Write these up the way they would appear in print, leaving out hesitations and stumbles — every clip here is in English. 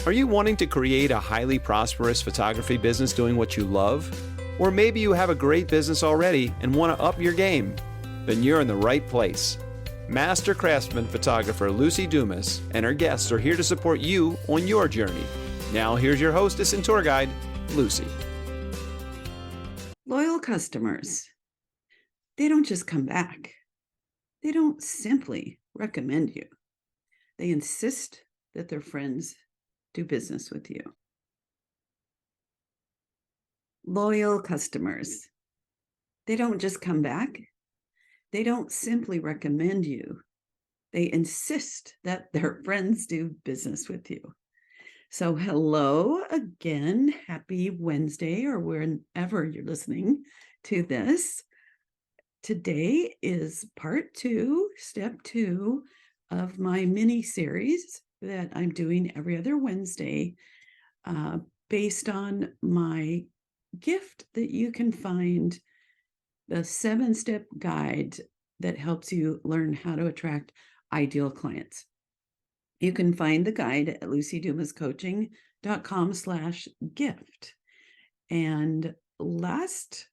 Are you wanting to create a highly prosperous photography business doing what you love? Or maybe you have a great business already and want to up your game? Then you're in the right place. Master craftsman photographer Luci Dumas and her guests are here to support you on your journey. Now here's your hostess and tour guide, Luci. Loyal customers, they don't just come back. They don't simply recommend you. They insist that their friends do business with you. Loyal customers, they don't just come back. They don't simply recommend you. They insist that their friends do business with you. So hello again, happy Wednesday, or whenever you're listening to this. Today is part 2, step 2 of my mini series that I'm doing every other Wednesday based on my gift that you can find, the 7-step guide that helps you learn how to attract ideal clients. You can find the guide at lucidumascoaching.com/gift. And last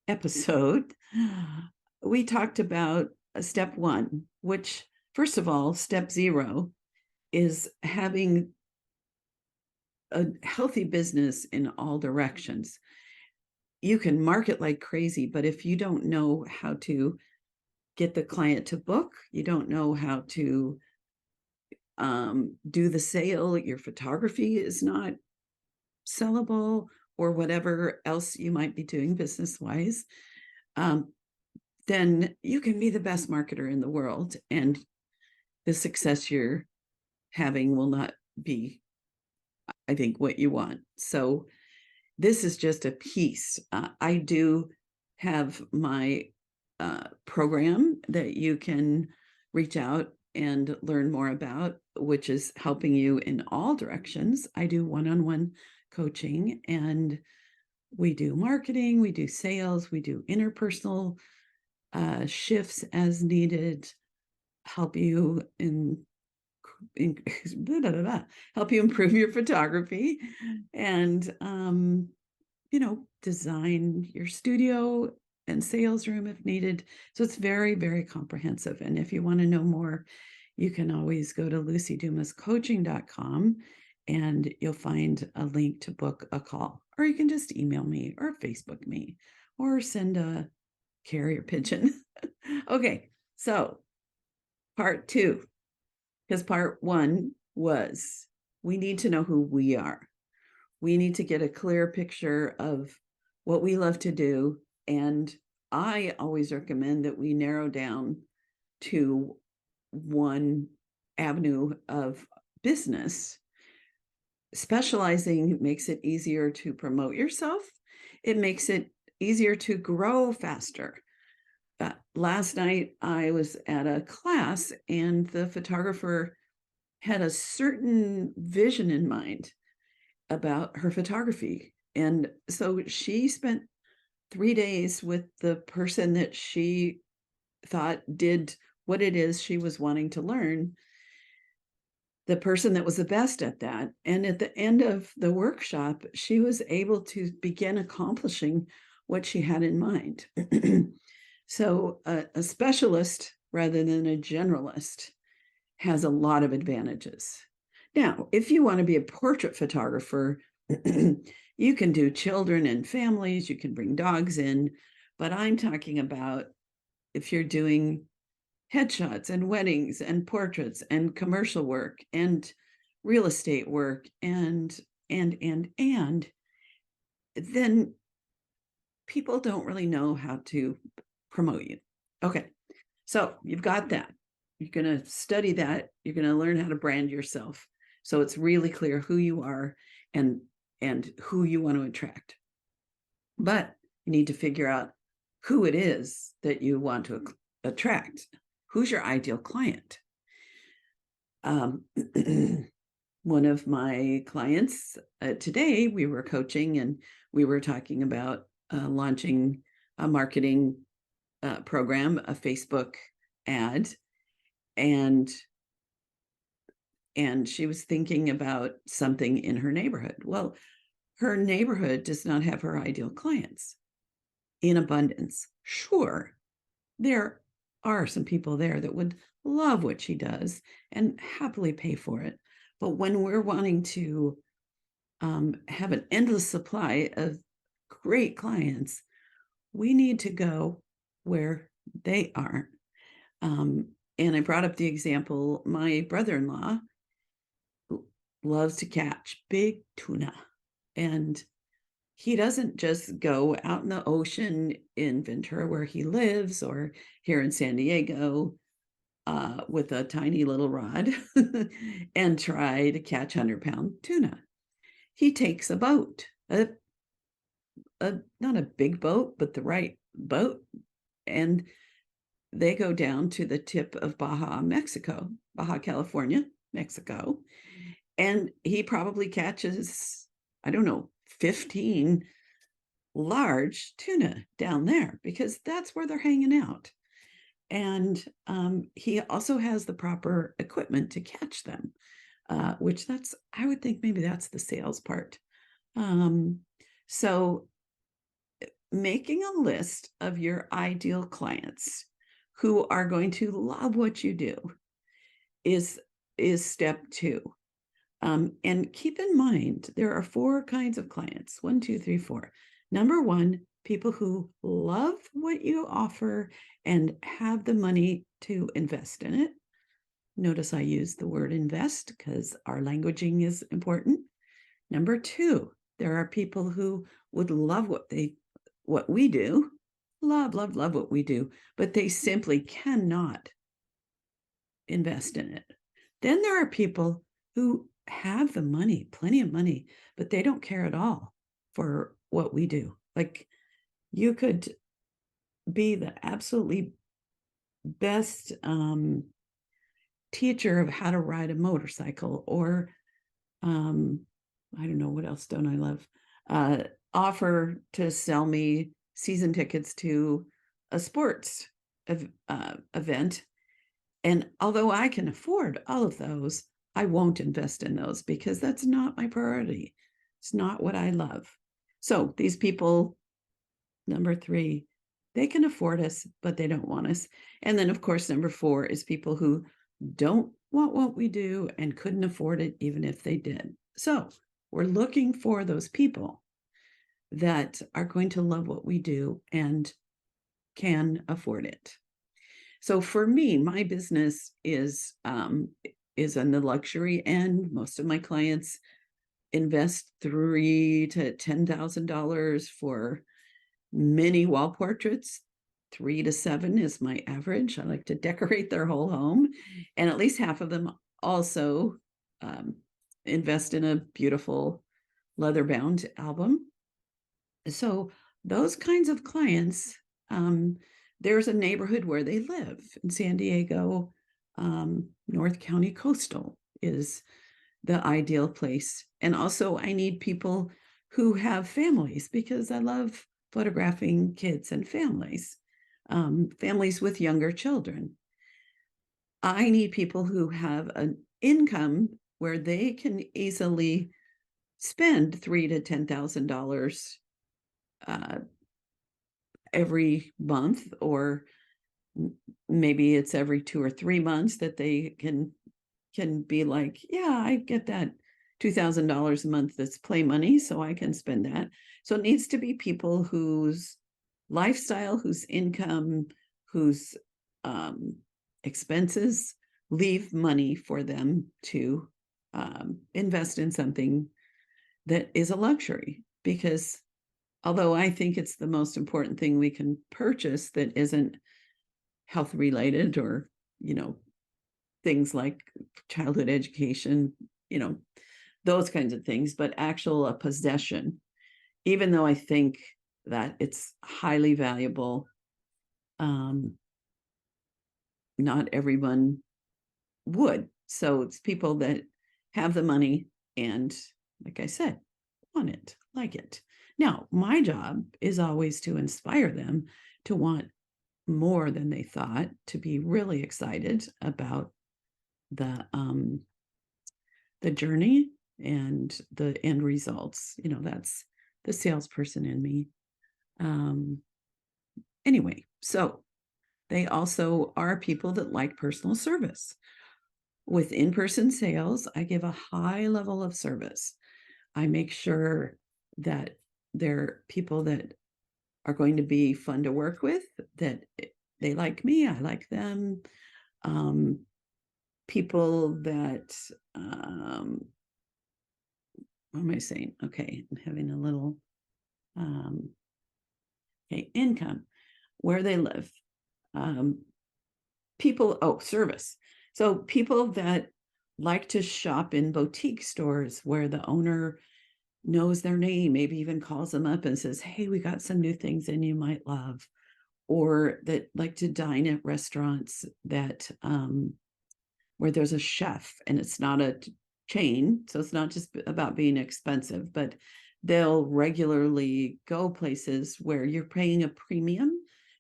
episode, we talked about step 1, which, first of all, step 0 is having a healthy business in all directions. You can market like crazy, but if you don't know how to get the client to book, you don't know how to do the sale, your photography is not sellable, or whatever else you might be doing business-wise, then you can be the best marketer in the world, and the success you're having will not be, I think, what you want. So this is just a piece. I do have my program that you can reach out and learn more about, which is helping you in all directions. I do one-on-one coaching, and we do marketing, we do sales, we do interpersonal shifts as needed, help you help you improve your photography, and design your studio and sales room if needed. So it's very, very comprehensive. And if you want to know more, you can always go to lucidumascoaching.com and you'll find a link to book a call, or you can just email me or Facebook me or send a carrier pigeon. Okay, so part 2, because part 1 was we need to know who we are. We need to get a clear picture of what we love to do. And I always recommend that we narrow down to one avenue of business. Specializing makes it easier to promote yourself. It makes it easier to grow faster. Last night, I was at a class, and the photographer had a certain vision in mind about her photography. And so she spent 3 days with the person that she thought did what it is she was wanting to learn, the person that was the best at that. And at the end of the workshop, she was able to begin accomplishing what she had in mind. So a specialist rather than a generalist has a lot of advantages. Now, if you want to be a portrait photographer, you can do children and families, you can bring dogs in, but I'm talking about if you're doing headshots and weddings and portraits and commercial work and real estate work and then people don't really know how to promote you. Okay, so you've got that. You're going to study that. You're going to learn how to brand yourself, so it's really clear who you are and who you want to attract. But you need to figure out who it is that you want to attract. Who's your ideal client? One of my clients today, we were coaching and we were talking about launching a marketing program, a Facebook ad, and and she was thinking about something in her neighborhood. Well, her neighborhood does not have her ideal clients in abundance. Sure, there are some people there that would love what she does and happily pay for it. But when we're wanting to have an endless supply of great clients, we need to go where they aren't. And I brought up the example, my brother-in-law loves to catch big tuna. And he doesn't just go out in the ocean in Ventura where he lives or here in San Diego with a tiny little rod and try to catch 100-pound tuna. He takes a boat, not a big boat, but the right boat, and they go down to the tip of Baja California, Mexico, and he probably catches, I don't know, 15 large tuna down there because that's where they're hanging out. And he also has the proper equipment to catch them, which I would think maybe that's the sales part. So making a list of your ideal clients who are going to love what you do is step 2. And keep in mind, there are 4 kinds of clients. 1, 2, 3, 4. Number 1, people who love what you offer and have the money to invest in it. Notice I use the word invest because our languaging is important. Number 2, there are people who would love what we do, love what we do, but they simply cannot invest in it. Then there are people who have the money, plenty of money, but they don't care at all for what we do. Like, you could be the absolutely best teacher of how to ride a motorcycle, or I don't know, what else don't I love? Offer to sell me season tickets to a sports event. And although I can afford all of those, I won't invest in those because that's not my priority. It's not what I love. So these people, number 3, they can afford us, but they don't want us. And then, of course, number 4 is people who don't want what we do and couldn't afford it even if they did. So we're looking for those people that are going to love what we do and can afford it. So for me, my business is on the luxury end. Most of my clients invest $3,000 to $10,000 for mini wall portraits. 3 to 7 is my average. I like to decorate their whole home, and at least half of them also invest in a beautiful leather-bound album. So those kinds of clients, there's a neighborhood where they live in San Diego. North County Coastal is the ideal place. And also I need people who have families because I love photographing kids and families, families with younger children. I need people who have an income where they can easily spend $3,000 to $10,000 every month, or maybe it's every 2 or 3 months that they can be like, yeah, I get that $2,000 a month that's play money, so I can spend that. So it needs to be people whose lifestyle, whose income, whose expenses leave money for them to invest in something that is a luxury. Because although I think it's the most important thing we can purchase that isn't health related, or, things like childhood education, those kinds of things, but actual a possession, even though I think that it's highly valuable, not everyone would. So it's people that have the money and, like I said, want it, like it. Now, my job is always to inspire them to want more than they thought, to be really excited about the the journey and the end results. That's the salesperson in me. Um, anyway, so they also are people that like personal service. With in-person sales, I give a high level of service. I make sure that they're people that are going to be fun to work with, that they like me, I like them. Um, People that, what am I saying? Okay, I'm having a little, okay, income, where they live. Service. So people that like to shop in boutique stores where the owner knows their name, maybe even calls them up and says, hey, we got some new things in you might love. Or that like to dine at restaurants that where there's a chef and it's not a chain. So it's not just about being expensive, but they'll regularly go places where you're paying a premium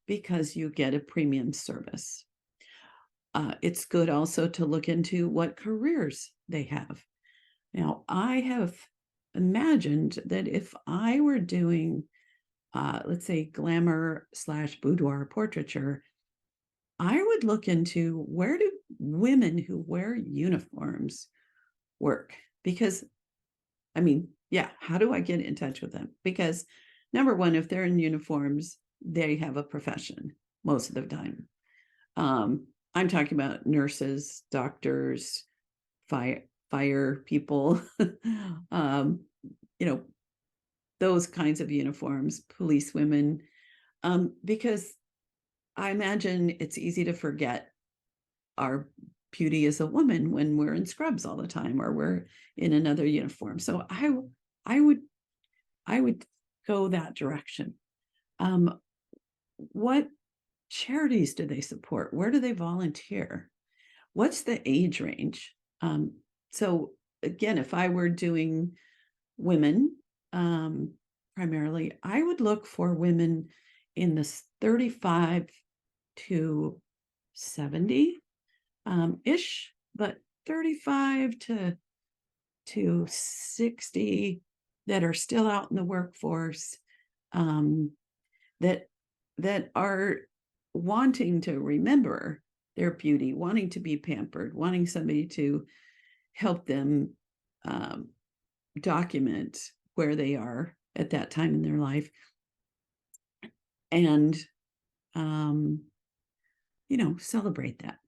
because you get a premium service. It's good also to look into what careers they have. Now, I have imagined that if I were doing, let's say, glamour/boudoir portraiture, I would look into where do women who wear uniforms work? Because, I mean, yeah, how do I get in touch with them? Because, number one, if they're in uniforms, they have a profession most of the time. I'm talking about nurses, doctors, fire people, um, you know, those kinds of uniforms, police women, because I imagine it's easy to forget our beauty as a woman when we're in scrubs all the time or we're in another uniform. So I would I would go that direction. What charities do they support? Where do they volunteer? What's the age range? So again, if I were doing women primarily, I would look for women in the 35 to 70 ish, but 35 to 60 that are still out in the workforce, um, that that are wanting to remember their beauty, wanting to be pampered, wanting somebody to help them um, document where they are at that time in their life, and celebrate that.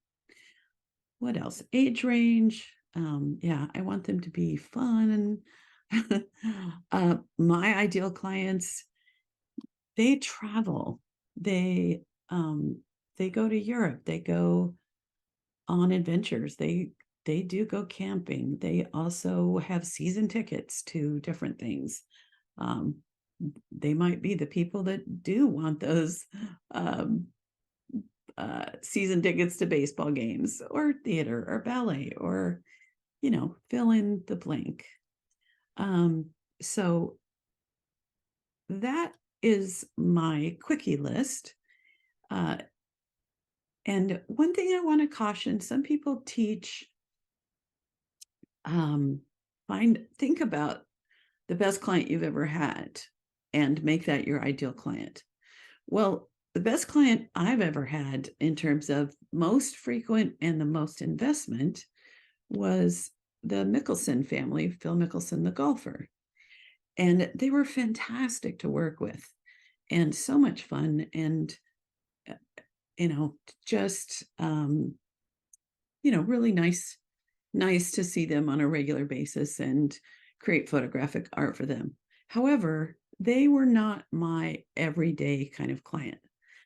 What else? Age range. Yeah, I want them to be fun. My ideal clients, they travel. They go to Europe. They go on adventures. They do go camping. They also have season tickets to different things. Um, they might be the people that do want those season tickets to baseball games or theater or ballet or fill in the blank. So that is my quickie list. And one thing I want to caution, some people teach, think about the best client you've ever had and make that your ideal client. Well, the best client I've ever had in terms of most frequent and the most investment was the Mickelson family, Phil Mickelson, the golfer. And they were fantastic to work with and so much fun. And, just, really nice to see them on a regular basis and create photographic art for them. However, they were not my everyday kind of client.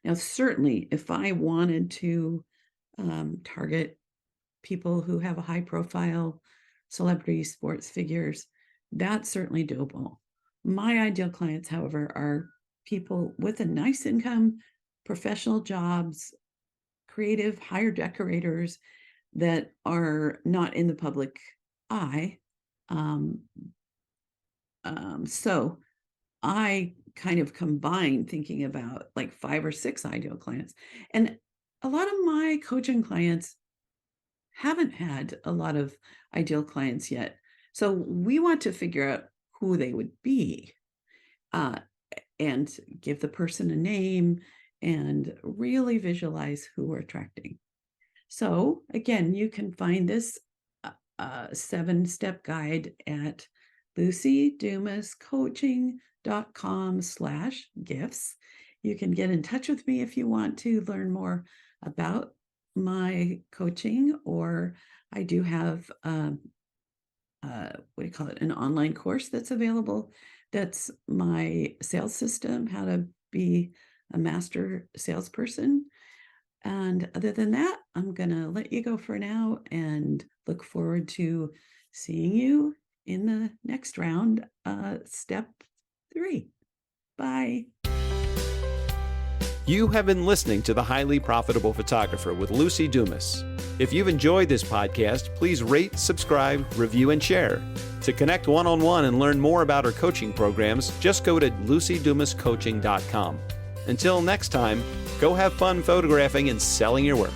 Now, certainly, if I wanted to target people who have a high profile, celebrity sports figures, that's certainly doable. My ideal clients, however, are people with a nice income, professional jobs, creative, hire decorators that are not in the public eye. So I kind of combine thinking about like 5 or 6 ideal clients. And a lot of my coaching clients haven't had a lot of ideal clients yet. So we want to figure out who they would be, and give the person a name and really visualize who we're attracting. So again, you can find this 7-step guide at lucidumascoaching.com/gifts. You can get in touch with me if you want to learn more about my coaching, or I do have an online course that's available. That's my sales system, how to be a master salesperson. And other than that, I'm going to let you go for now and look forward to seeing you in the next round, step 3. Bye. You have been listening to The Highly Profitable Photographer with Luci Dumas. If you've enjoyed this podcast, please rate, subscribe, review, and share. To connect one-on-one and learn more about our coaching programs, just go to lucidumascoaching.com. Until next time, go have fun photographing and selling your work.